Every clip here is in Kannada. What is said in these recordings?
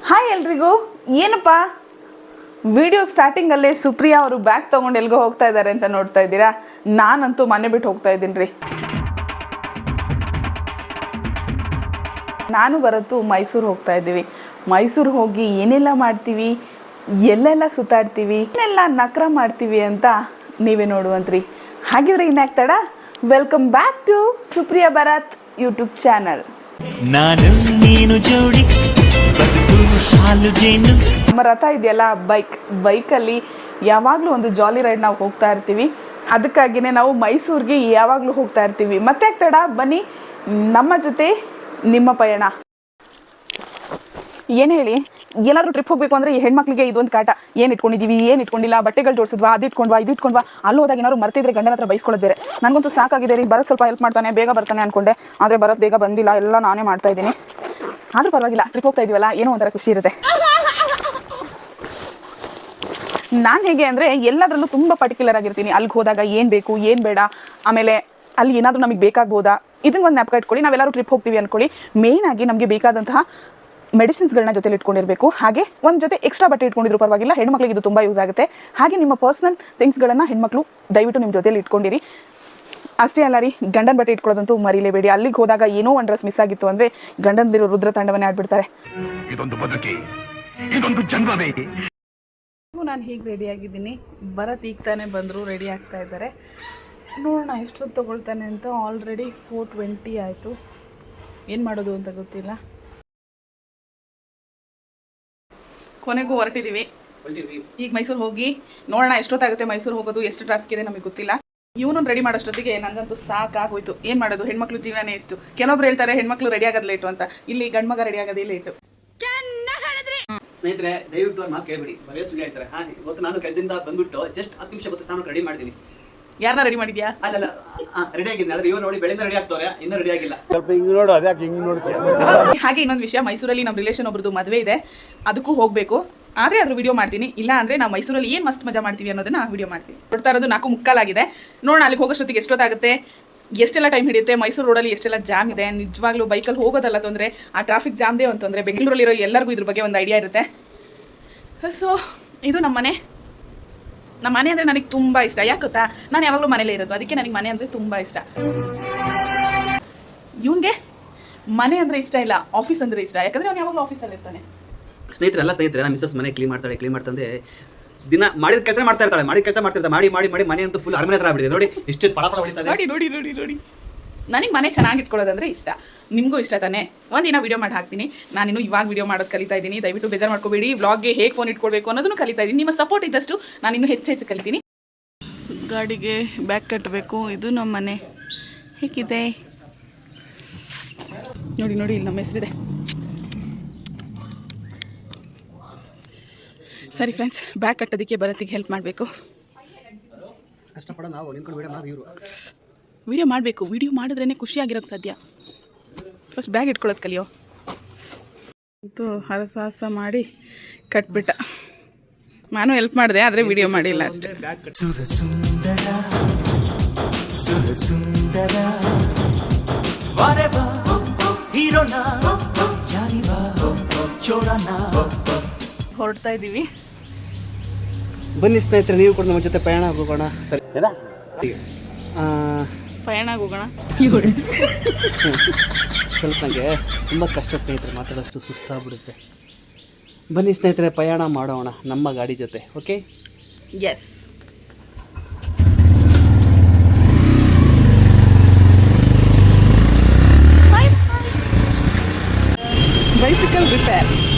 ಹಾಯ್ ಎಲ್ರಿಗೂ. ಏನಪ್ಪ ವಿಡಿಯೋ ಸ್ಟಾರ್ಟಿಂಗಲ್ಲೇ ಸುಪ್ರಿಯಾ ಅವರು ಬ್ಯಾಗ್ ತೊಗೊಂಡು ಎಲ್ಗೋ ಹೋಗ್ತಾ ಇದ್ದಾರೆ ಅಂತ ನೋಡ್ತಾ ಇದ್ದೀರಾ. ನಾನಂತೂ ಮನೆ ಬಿಟ್ಟು ಹೋಗ್ತಾ ಇದ್ದೀನಿ ರೀ. ನಾನು ಬರತ್ತು ಮೈಸೂರು ಹೋಗ್ತಾ ಇದ್ದೀವಿ. ಮೈಸೂರು ಹೋಗಿ ಏನೆಲ್ಲ ಮಾಡ್ತೀವಿ, ಎಲ್ಲೆಲ್ಲ ಸುತ್ತಾಡ್ತೀವಿ, ಏನೆಲ್ಲ ನಕ್ರ ಮಾಡ್ತೀವಿ ಅಂತ ನೀವೇ ನೋಡುವಂತ್ರಿ. ಹಾಗಿದ್ರೆ ಇನ್ನಾಗ್ತಾಡ, welcome back to Supriya Bharat YouTube channel. ನಾನು ನೀನು ಜೋಡಿ ನಮ್ಮ ರಥ ಇದೆಯಲ್ಲ, ಬೈಕಲ್ಲಿ ಯಾವಾಗಲೂ ಒಂದು ಜಾಲಿ ರೈಡ್ ನಾವು ಹೋಗ್ತಾ ಇರ್ತೀವಿ. ಅದಕ್ಕಾಗಿಯೇ ನಾವು ಮೈಸೂರಿಗೆ ಯಾವಾಗಲೂ ಹೋಗ್ತಾ ಇರ್ತೀವಿ. ಮತ್ತೆ ಆಗ್ತಾಡ, ಬನ್ನಿ ನಮ್ಮ ಜೊತೆ ನಿಮ್ಮ ಪಯಣ. ಏನು ಹೇಳಿ, ಎಲ್ಲಾದರೂ ಟ್ರಿಪ್ ಹೋಗಬೇಕು ಅಂದರೆ ಈ ಹೆಣ್ಮಕ್ಳಿಗೆ ಇದೊಂದು ಕಾಟ. ಏನು ಇಟ್ಕೊಂಡಿದ್ದೀವಿ, ಏನು ಇಟ್ಕೊಂಡಿಲ್ಲ, ಬಟ್ಟೆಗಳು ಜೋಡಿಸಿದ್ವಾ, ಅದು ಇಟ್ಕೊಂಡ್ವಾ, ಇದು ಇಟ್ಕೊಂಡ್ವಾ, ಅಲ್ಲಿ ಹೋದಾಗ ಏನಾದ್ರು ಮರ್ತಿದ್ರೆ ಗಂಡನ ಹತ್ರ ಬೈಸ್ಕೊಳ್ಳೋದು ಬೇರೆ. ನನಗಂತೂ ಸಾಕಾಗಿದೆ ರೀ. ಬರೋದು ಸ್ವಲ್ಪ ಹೆಲ್ಪ್ ಮಾಡ್ತಾನೆ, ಬೇಗ ಬರ್ತಾನೆ ಅಂದ್ಕೊಂಡೆ, ಆದರೆ ಬರೋದು ಬೇಗ ಬಂದಿಲ್ಲ. ಎಲ್ಲ ನಾನೇ ಮಾಡ್ತಾ ಇದ್ದೀನಿ. ಆದರೂ ಪರವಾಗಿಲ್ಲ, ಟ್ರಿಪ್ ಹೋಗ್ತಾ ಇದೀವಲ್ಲ, ಏನೋ ಒಂಥರ ಖುಷಿ ಇರುತ್ತೆ. ನಾನು ಹೇಗೆ ಅಂದರೆ ಎಲ್ಲದರಲ್ಲೂ ತುಂಬ ಪರ್ಟಿಕ್ಯುಲರ್ ಆಗಿರ್ತೀನಿ. ಅಲ್ಲಿಗೆ ಹೋದಾಗ ಏನು ಬೇಕು, ಏನು ಬೇಡ, ಆಮೇಲೆ ಅಲ್ಲಿ ಏನಾದರೂ ನಮಗೆ ಬೇಕಾಗ್ಬೋದಾ, ಇದನ್ನ ಒಂದು ಜ್ಞಾಪಕ ಇಟ್ಕೊಳ್ಳಿ. ನಾವೆಲ್ಲರೂ ಟ್ರಿಪ್ ಹೋಗ್ತೀವಿ ಅಂದ್ಕೊಳ್ಳಿ, ಮೇಯ್ನಾಗಿ ನಮಗೆ ಬೇಕಾದಂತಹ ಮೆಡಿಸಿನ್ಸ್ಗಳನ್ನ ಜೊತೆಲಿ ಇಟ್ಕೊಂಡಿರಬೇಕು. ಹಾಗೆ ಒಂದು ಜೊತೆ ಎಕ್ಸ್ಟ್ರಾ ಬಟ್ಟೆ ಇಟ್ಕೊಂಡಿದ್ರು ಪರವಾಗಿಲ್ಲ, ಹೆಣ್ಮಕ್ಳಿಗೆ ಇದು ತುಂಬ ಯೂಸ್ ಆಗುತ್ತೆ. ಹಾಗೆ ನಿಮ್ಮ ಪರ್ಸ್ನಲ್ ಥಿಂಗ್ಸ್ಗಳನ್ನು ಹೆಣ್ಮಕ್ಳು ದಯವಿಟ್ಟು ನಿಮ್ಮ ಜೊತೆಲಿ ಇಟ್ಕೊಂಡಿರಿ. ಅಷ್ಟೇ ಅಲ್ಲ ರೀ, ಗಂಡನ ಬಟ್ಟೆ ಇಟ್ಕೊಳ್ಳೋದಂತೂ ಮರಿಲೇಬೇಡಿ. ಅಲ್ಲಿಗೆ ಹೋದಾಗ ಏನೋ ಒಂದು ಡ್ರೆಸ್ ಮಿಸ್ ಆಗಿತ್ತು ಅಂದರೆ ಗಂಡಂದಿರೋ ರುದ್ರ ತಾಂಡವನೇ ಆಡ್ಬಿಡ್ತಾರೆ. ನಾನು ಹೀಗೆ ರೆಡಿ ಆಗಿದ್ದೀನಿ. ಭರತ್ ಈಗ ತಾನೇ ಬಂದರು, ರೆಡಿ ಆಗ್ತಾ ಇದ್ದಾರೆ. ನೋಡೋಣ ಎಷ್ಟೊತ್ತು ತೊಗೊಳ್ತಾನೆ ಅಂತ. ಆಲ್ರೆಡಿ 4:20 ಆಯಿತು. ಏನು ಮಾಡೋದು ಅಂತ ಗೊತ್ತಿಲ್ಲ. ಕೊನೆಗೂ ಹೊರಟಿದ್ದೀವಿ. ಈಗ ಮೈಸೂರು ಹೋಗಿ ನೋಡೋಣ ಎಷ್ಟೊತ್ತಾಗುತ್ತೆ. ಮೈಸೂರು ಹೋಗೋದು, ಎಷ್ಟು ಟ್ರಾಫಿಕ್ ಇದೆ ನಮಗೆ ಗೊತ್ತಿಲ್ಲ. ಇವನೊಂದು ರೆಡಿ ಮಾಡೋಷ್ಟೊತ್ತಿಗೆ ನನಗಂತೂ ಸಾಕಾಗೋಯ್ತು. ಏನು ಮಾಡೋದು, ಹೆಣ್ಮಕ್ಳು ಜೀವನನೇ ಇಷ್ಟು. ಕೆಲವೊಬ್ರು ಹೇಳ್ತಾರೆ ಹೆಣ್ಮಕ್ಳು ರೆಡಿ ಆಗೋದು ಲೇಟು ಅಂತ. ಇಲ್ಲಿ ಗಂಡು ಮಗ ರೆಡಿ ಆಗೋದೇ ಲೇಟು. ಸ್ನೇಹಿತರೆ, ದಯವಿಟ್ಟು ಅವ್ರು ಮಾತು ಕೇಳ್ಬಿಡಿ, ಬರೀ ಸುಳ್ಳು ಹೇಳ್ತಾರೆ. ಇವತ್ತು ನಾನು ಕೆಲದಿಂದ ಬಂದ್ಬಿಟ್ಟು ಜಸ್ಟ್ 10 ನಿಮಿಷ ಗೊತ್ತು ಸ್ನಾನ ರೆಡಿ ಮಾಡಿದ್ದೀನಿ. ಯಾರನ್ನ ರೆಡಿ ಮಾಡಿದ್ಯಾ? ಅಲ್ಲ ರೆಡಿ ಆಗಿದ್ದೀನಿ. ಆದ್ರೆ ಇವ್ರು ನೋಡಿ ಬೆಳಿಗ್ಗೆ ರೆಡಿ ಆಗ್ತವ್ರೆ, ಇನ್ನೂ ರೆಡಿ ಆಗಿಲ್ಲ. ಸ್ವಲ್ಪ ಹಿಂಗ್ ನೋಡು, ಅದ್ಯಾಕೆ ಹಿಂಗ್ ನೋಡ್ತೀಯ? ಹಾಗೆ ಇನ್ನೊಂದು ವಿಷಯ, ಮೈಸೂರಲ್ಲಿ ನಮ್ಮ ರಿಲೇಷನ್ ಒಬ್ರದ್ದು ಮದುವೆ ಇದೆ, ಅದಕ್ಕೂ ಹೋಗಬೇಕು. ಆದರೆ ಅದ್ರ ವಿಡಿಯೋ ಮಾಡ್ತೀನಿ. ಇಲ್ಲ ಅಂದರೆ ನಾವು ಮೈಸೂರಲ್ಲಿ ಏನು ಮಸ್ತ್ ಮಜಾ ಮಾಡ್ತೀವಿ ಅನ್ನೋದನ್ನ ವಿಡಿಯೋ ಮಾಡ್ತೀನಿ. ಕೊಡ್ತಾ ಇರೋದು 4:45 ನೋಡೋಣ ಅಲ್ಲಿಗೆ ಹೋಗೋಷ್ಟೊತ್ತಿಗೆ ಎಷ್ಟೊತ್ತಾಗುತ್ತೆ, ಎಷ್ಟೆಲ್ಲ ಟೈಮ್ ಹಿಡಿಯುತ್ತೆ, ಮೈಸೂರು ರೋಡಲ್ಲಿ ಎಷ್ಟೆಲ್ಲ ಜಾಮ್ ಇದೆ. ನಿಜವಾಗ್ಲೂ ಬೈಕಲ್ಲಿ ಹೋಗೋದಲ್ಲ ತೊಂದರೆ, ಆ ಟ್ರಾಫಿಕ್ ಜಾಮ್ದೇ ಅಂತಂದರೆ. ಬೆಂಗಳೂರಲ್ಲಿರೋ ಎಲ್ಲರಿಗೂ ಇದ್ರ ಬಗ್ಗೆ ಒಂದು ಐಡಿಯಾ ಇರುತ್ತೆ. ಸೊ ಇದು ನಮ್ಮ ಮನೆ. ನಮ್ಮ ಮನೆ ಅಂದರೆ ನನಗೆ ತುಂಬ ಇಷ್ಟ. ಯಾಕೆ ಗೊತ್ತಾ, ನಾನು ಯಾವಾಗಲೂ ಮನೇಲೇ ಇರೋದು, ಅದಕ್ಕೆ ನನಗೆ ಮನೆ ಅಂದರೆ ತುಂಬ ಇಷ್ಟ. ಇವನಿಗೆ ಮನೆ ಅಂದರೆ ಇಷ್ಟ ಇಲ್ಲ, ಆಫೀಸ್ ಅಂದರೆ ಇಷ್ಟ. ಯಾಕಂದರೆ ಅವ್ನು ಯಾವಾಗಲೂ ಆಫೀಸಲ್ಲಿ ಇರ್ತಾನೆ. ಸ್ನೇಹಿತರೆ, ನಮ್ಮ ಮಿಸ್ಸಸ್ ಮನೆ ಕ್ಲೀನ್ ಮಾಡ್ತಾಳೆ. ದಿನ ಮಾಡಿದ ಕೆಲಸ ಮಾಡ್ತಾ ಇರ್ತಾಳೆ. ಮಾಡಿ ಮನೆ ಅಂತೂ ಫುಲ್ ಅರಮನೆ ಹತ್ರ ಆಗ್ಬಿಟ್ಟಿದೆ. ನೋಡಿ ಎಷ್ಟು ಪಳ ಹೊಡಿತಾರೆ. ನೋಡಿ ನನಗೆ ಮನೆ ಚೆನ್ನಾಗಿ ಇಟ್ಕೊಳ್ಳೋದಂದ್ರೆ ಇಷ್ಟ. ನಿಮಗೂ ಇಷ್ಟ ತಾನೇ? ಒಂದಿನ ವಿಡಿಯೋ ಮಾಡಿ ಹಾಕ್ತೀನಿ. ನಾನಿನ್ನು ಇವಾಗ ವಿಡಿಯೋ ಮಾಡೋದು ಕಲಿತಾ ಇದ್ದೀನಿ. ದಯವಿಟ್ಟು ಬೇಜಾರು ಮಾಡ್ಕೋಬೇಡಿ. ವ್ಲಾಗ್ಗೆ ಹೇಗೆ ಫೋನ್ ಇಟ್ಕೊಳ್ಬೇಕು ಅನ್ನೋದನ್ನು ಕಲಿತಾ ಇದ್ದೀನಿ. ನಿಮ್ಮ ಸಪೋರ್ಟ್ ಇದ್ದಷ್ಟು ನಾನು ಇನ್ನೂ ಹೆಚ್ಚು ಕಲಿತೀನಿ. ಗಾಡಿಗೆ ಬ್ಯಾಗ್ ಕಟ್ಟಬೇಕು. ಇದು ನಮ್ಮ ಮನೆ ಹೇಗಿದೆ ನೋಡಿ. ಇಲ್ಲಿ ನಮ್ಮ ಹೆಸರಿದೆ. ಸರಿ ಫ್ರೆಂಡ್ಸ್, ಬ್ಯಾಗ್ ಕಟ್ಟೋದಕ್ಕೆ ಬರೋತ್ತಿಗೆ ಹೆಲ್ಪ್ ಮಾಡಬೇಕು. ಕಷ್ಟಪಡ ನಾವು ನಿಂತ್ಕೊಂಡು ವಿಡಿಯೋ ಮಾಡೋದು. ವಿಡಿಯೋ ಮಾಡಬೇಕು. ವಿಡಿಯೋ ಮಾಡಿದ್ರೇ ಖುಷಿಯಾಗಿರೋಕ್ಕೆ ಸಾಧ್ಯ. ಫಸ್ಟ್ ಬ್ಯಾಗ್ ಇಟ್ಕೊಳ್ಳೋದು ಕಲಿಯೋ. ಅಂತೂ ಹರಸಾಹಸ ಮಾಡಿ ಕಟ್ಬಿಟ್ಟ. ನಾನು ಹೆಲ್ಪ್ ಮಾಡಿದೆ, ಆದರೆ ವಿಡಿಯೋ ಮಾಡಿಲ್ಲ ಅಷ್ಟೇ. ಹೊರಡ್ತಾ ಇದ್ದೀವಿ. ಬನ್ನಿ ಸ್ನೇಹಿತರೆ, ನೀವು ಕೂಡ ನಮ್ಮ ಜೊತೆ ಪಯಣ ಹೋಗೋಣ. ಸರಿ, ಪಯಣ ಹೋಗೋಣ. ಸ್ವಲ್ಪ ನನಗೆ ತುಂಬ ಕಷ್ಟ ಸ್ನೇಹಿತರೆ, ಮಾತಾಡೋಷ್ಟು ಸುಸ್ತಾಗ್ಬಿಡುತ್ತೆ. ಬನ್ನಿ ಸ್ನೇಹಿತರೆ, ಪಯಣ ಮಾಡೋಣ ನಮ್ಮ ಗಾಡಿ ಜೊತೆ. Okay, S. ಬೈಸಿಕಲ್ ರಿಪೇರ್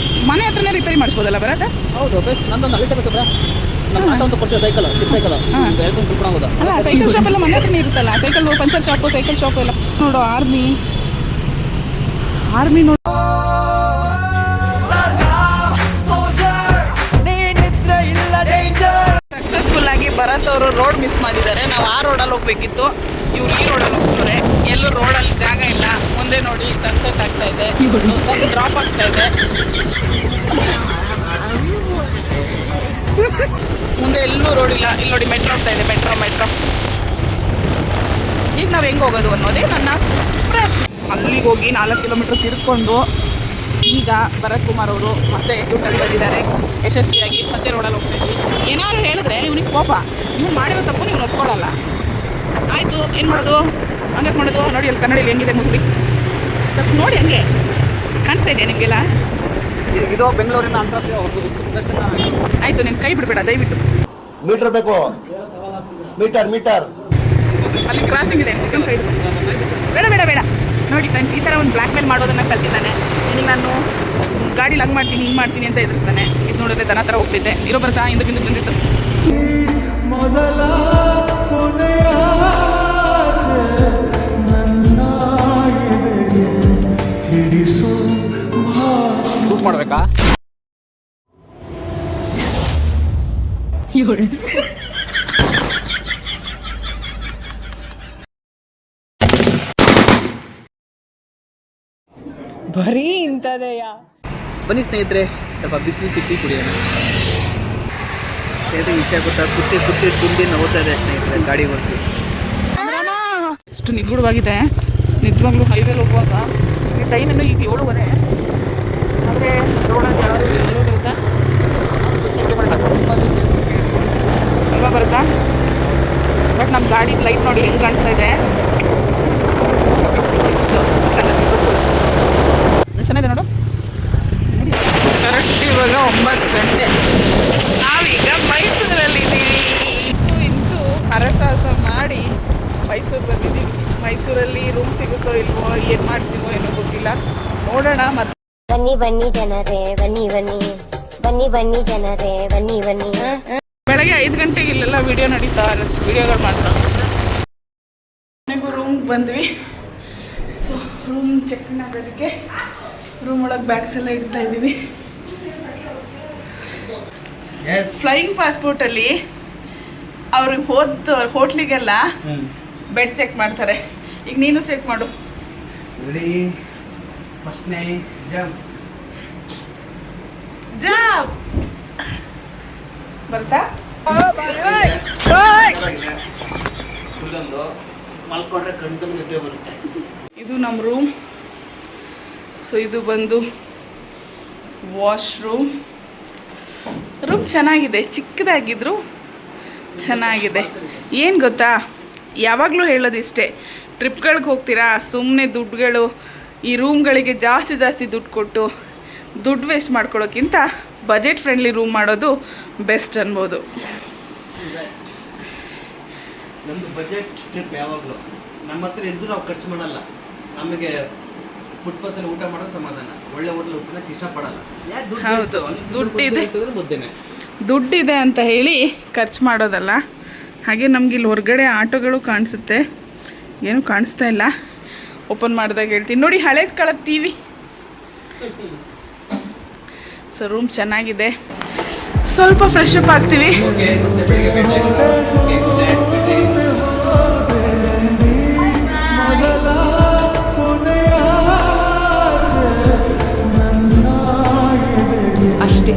ಮನೆ ಹತ್ರನೇ ರಿಪೇರಿ ಮಾಡಿಸ್ಬೋದಲ್ಲ ಬರತ್ತ? ಹೌದು, ನಂದೊಂದು ಅಲ್ಲಿ ತಗೋಬೇಕಂದ್ರೆ ನಮ್ಮ ಕೊಡ್ತೀವಿ ಸೈಕಲ್ ಹೇಳ್ಕೊಂಡು ತಿಳ್ಕೊಳೋದು. ಅಲ್ಲ, ಸೈಕಲ್ ಶಾಪ್ ಎಲ್ಲ ಮನೆ ಹತ್ರನೇ ಇರುತ್ತಲ್ಲ. Cycle puncture shop, cycle shop ಎಲ್ಲ ನೋಡು. ಆರ್ಮಿ ನೋಡು. ಸಕ್ಸಸ್ಫುಲ್ ಆಗಿ ಭರತ್ ಅವರು ರೋಡ್ ಮಿಸ್ ಮಾಡಿದ್ದಾರೆ. ನಾವು ಆ ರೋಡಲ್ಲಿ ಹೋಗ್ಬೇಕಿತ್ತು, ಇವ್ರು ಈ ರೋಡಲ್ಲಿ ಹೋಗ್ತಾರೆ. ಎಲ್ಲೂ ರೋಡಲ್ಲಿ ಜಾಗ ಇಲ್ಲ. ಮುಂದೆ ನೋಡಿ ಸನ್ಸೆಟ್ ಆಗ್ತಾ ಇದೆ, ಸನ್ ಡ್ರಾಪ್ ಆಗ್ತಾ ಇದೆ. ಮುಂದೆ ಎಲ್ಲೂ ರೋಡ್ ಇಲ್ಲ. ಇಲ್ಲಿ ನೋಡಿ ಮೆಟ್ರೋ ಹೋಗ್ತಾ ಇದೆ. ಮೆಟ್ರೋ ಈಗ ನಾವು ಹೆಂಗೆ ಹೋಗೋದು ಅನ್ನೋದೇ ನನ್ನ ಪ್ರಶ್ನೆ. ಅಲ್ಲಿಗೆ ಹೋಗಿ 4 ಕಿಲೋಮೀಟ್ರ್ ತಿರ್ಕೊಂಡು ಈಗ ಭರತ್ ಕುಮಾರ್ ಅವರು ಮತ್ತೆ ಡ್ಯೂಟಲ್ಲಿ ಬಂದಿದ್ದಾರೆ ಯಶಸ್ವಿಯಾಗಿ ಮತ್ತೆ ರೋಡಲ್ಲಿ ಹೋಗ್ತಾ ಇದ್ವಿ. ಏನಾದ್ರು ಹೇಳಿದ್ರೆ ಇವನಿಗೆ ಕೋಪ, ಇವ್ನು ಮಾಡಿರೋ ತಪ್ಪು ನೀವು ಒಪ್ಕೊಳ್ಳಲ್ಲ. ಆಯಿತು ಏನು ಮಾಡೋದು, ಹಂಗೆ ಮಾಡೋದು. ನೋಡಿ ಅಲ್ಲಿ ಕನ್ನಡಿಯಲ್ಲಿ ಹೆಂಗಿದೆ ಮುಗ್ರಿ, ಸ್ವಲ್ಪ ನೋಡಿ ಹಂಗೆ ಕಾಣಿಸ್ತಾ ಇದೆಯಾ ನಿಮಗೆಲ್ಲ? ಇದು ಬೆಂಗಳೂರಿನ ಅಂತಾರಾಷ್ಟ್ರೀಯ ಆಯಿತು, ನೀನು ಕೈ ಬಿಡಬೇಡ ದಯವಿಟ್ಟು. ಮೀಟರ್ ಬೇಕು, ಮೀಟರ್ ಅಲ್ಲಿ ಕ್ರಾಸಿಂಗ್ ಇದೆ, ಕೈ ಬಿಡು. ಬೇಡ ಬೇಡ ಬೇಡ. ನೋಡಿ ಫ್ರೆಂಡ್ಸ್, ಈ ಥರ ಒಂದು ಬ್ಲ್ಯಾಕ್ ಮೇಲ್ ಮಾಡೋದನ್ನು ಕಲ್ತಿದ್ದಾನೆ. ನಿನಗೆ ನಾನು ಗಾಡೀಲಿ ಹಂಗೆ ಮಾಡ್ತೀನಿ ಹಿಂಗೆ ಮಾಡ್ತೀನಿ ಅಂತ ಎದುರಿಸ್ತಾನೆ. ಇದು ನೋಡಿದ್ರೆ ದನ ಥರ ಹೋಗ್ತಿದ್ದೆ. ಇರೋ ಬರ್ತಾ ಹಿಂದಕ್ಕೆ ಬಂದಿತ್ತು. ಶೂಟ್ ಮಾಡಬೇಕಾ? ಬರೀ ಇಂಥದೆಯಾ? ಬನ್ನಿ ಸ್ನೇಹಿತರೆ, ಸ್ವಲ್ಪ ಬಿಸಿ ಬಿಸಿ ಟೀ ಕುಡಿಯೋಣ. ಸ್ನೇಹಿತರೆ ವಿಷಯ ಗೊತ್ತಾ, ಕುಟ್ಟಿ ತಿಂಡಿ ನೋಡ್ತಾ ಇದೆ ಸ್ನೇಹಿತರೆ ಗಾಡಿ ಓಡಿಸಿ. ಎಷ್ಟು ನಿಗೂಢವಾಗಿದೆ ನಿಜವಾಗ್ಲೂ ಹೈವೇಲಿ ಹೋಗುವಾಗ. ಈ ಟೈಮ್ ಇನ್ನೂ ಈಗ 7:30, ಆದರೆ ರೋಡಲ್ಲಿ ಯಾರು ಬರುತ್ತಾ ಅಲ್ವಾ ಬರುತ್ತಾ? ಬಟ್ ನಮ್ಮ ಗಾಡಿ ಲೈಟ್ ನೋಡಿ ಹೆಂಗೆ ಕಾಣಿಸ್ತಾ ಇದೆ. ಚೆನ್ನಾಗಿದೆ ನೋಡು. ಕರೆಕ್ಟ್ ಇವಾಗ 9 ಗಂಟೆ. ನಾವೀಗ ಮೈಸೂರಲ್ಲಿದ್ದೀವಿ. ಇಂತೂ ಹರಸಾಹಸ ಮಾಡಿ ಮೈಸೂರು ಬಂದಿದ್ದೀವಿ. ಮೈಸೂರಲ್ಲಿ ರೂಮ್ ಸಿಗುತ್ತೋ ಇಲ್ವೋ, ಏನು ಮಾಡ್ತೀವೋ ಏನೋ ಗೊತ್ತಿಲ್ಲ, ನೋಡೋಣ. ಮತ್ತೆ ಬನ್ನಿ ಬನ್ನಿ ಜನರೇ ಬನ್ನಿ ಬನ್ನಿ ಬನ್ನಿ ಬನ್ನಿ ಜನರೇ ಬನ್ನಿ ಬನ್ನಿ. ಬೆಳಗ್ಗೆ 5 ಗಂಟೆಗೆ ಇಲ್ಲೆಲ್ಲ ವಿಡಿಯೋ ನಡೀತಾ ಇರುತ್ತೆ, ವಿಡಿಯೋಗಳು ಮಾಡ್ತಾರೆ. ಮನೆಗೂ ರೂಮ್ಗೆ ಬಂದ್ವಿ. ಸೊ ರೂಮ್ ಚೆಕ್ ಮಾಡೋದಕ್ಕೆ ರೂಮ್ ಒಳಗೆ ಬ್ಯಾಗ್ಸ್ ಎಲ್ಲ ಇಡ್ತಾ ಇದ್ದೀವಿ. ಫ್ಲೈಯಿಂಗ್ ಪಾಸ್ಪೋರ್ಟಲ್ಲಿ ಅವ್ರಿಗೆ ಹೋಟ್ಲಿಗೆಲ್ಲ ಬೆಡ್ ಚೆಕ್ ಮಾಡ್ತಾರೆ. ಈಗ ನೀನು ಚೆಕ್ ಮಾಡು. ಫಸ್ಟ್ನೇ ಜಂಪ್ ಬರ್ತಾ ಫುಲ್ಲೊಂದು ಮಲ್ಕೊಂಡ್ರೆ ಕಣ್ಣು ನಿದ್ದೆ ಬರುತ್ತೆ. ಇದು ನಮ್ಮ ರೂಮ್. ಸೊ ಇದು ಬಂದು ವಾಶ್ರೂಮ್. ರೂಮ್ ಚೆನ್ನಾಗಿದೆ, ಚಿಕ್ಕದಾಗಿದ್ರು ಚೆನ್ನಾಗಿದೆ. ಏನು ಗೊತ್ತಾ, ಯಾವಾಗಲೂ ಹೇಳೋದಿಷ್ಟೇ, ಟ್ರಿಪ್ಗಳಿಗೆ ಹೋಗ್ತೀರಾ ಸುಮ್ಮನೆ ದುಡ್ಡುಗಳು ಈ ರೂಮ್ಗಳಿಗೆ ಜಾಸ್ತಿ ದುಡ್ಡು ಕೊಟ್ಟು ದುಡ್ಡು ವೇಸ್ಟ್ ಮಾಡ್ಕೊಳ್ಳೋಕ್ಕಿಂತ ಬಜೆಟ್ ಫ್ರೆಂಡ್ಲಿ ರೂಮ್ ಮಾಡೋದು ಬೆಸ್ಟ್ ಅನ್ಬೋದು. ನಮ್ಮದು ಬಜೆಟ್ ಟ್ರಿಪ್ ಯಾವಾಗಲೂ ನಮ್ಮ ಹತ್ರ ಇದ್ದು ನಾವು ಖರ್ಚು ಮಾಡಲ್ಲ. ನಮಗೆ ಫುಟ್ಪಾತಲ್ಲಿ ಊಟ ಮಾಡೋದು ಸಮಾಧಾನ, ಒಳ್ಳೆ ಹೋಟೆಲ್ ಊಟ ಇಷ್ಟಪಡಲ್ಲ. ಹೌದು, ದುಡ್ಡಿದೆ ಮುದ್ದೆನೆ ದುಡ್ಡಿದೆ ಅಂತ ಹೇಳಿ ಖರ್ಚು ಮಾಡೋದಲ್ಲ. ಹಾಗೆ ನಮ್ಗೆ ಇಲ್ಲಿ ಹೊರಗಡೆ ಆಟೋಗಳು ಕಾಣಿಸುತ್ತೆ, ಏನೂ ಕಾಣಿಸ್ತಾ ಇಲ್ಲ. ಓಪನ್ ಮಾಡಿದಾಗ ಹೇಳ್ತೀನಿ. ನೋಡಿ ಹಳೇದು ಕಳದ ಟಿ ವಿ. ಸೊ ರೂಮ್ ಚೆನ್ನಾಗಿದೆ. ಸ್ವಲ್ಪ ಫ್ರೆಶ್ ಅಪ್ ಆಗ್ತೀವಿ. ಅಷ್ಟೇ.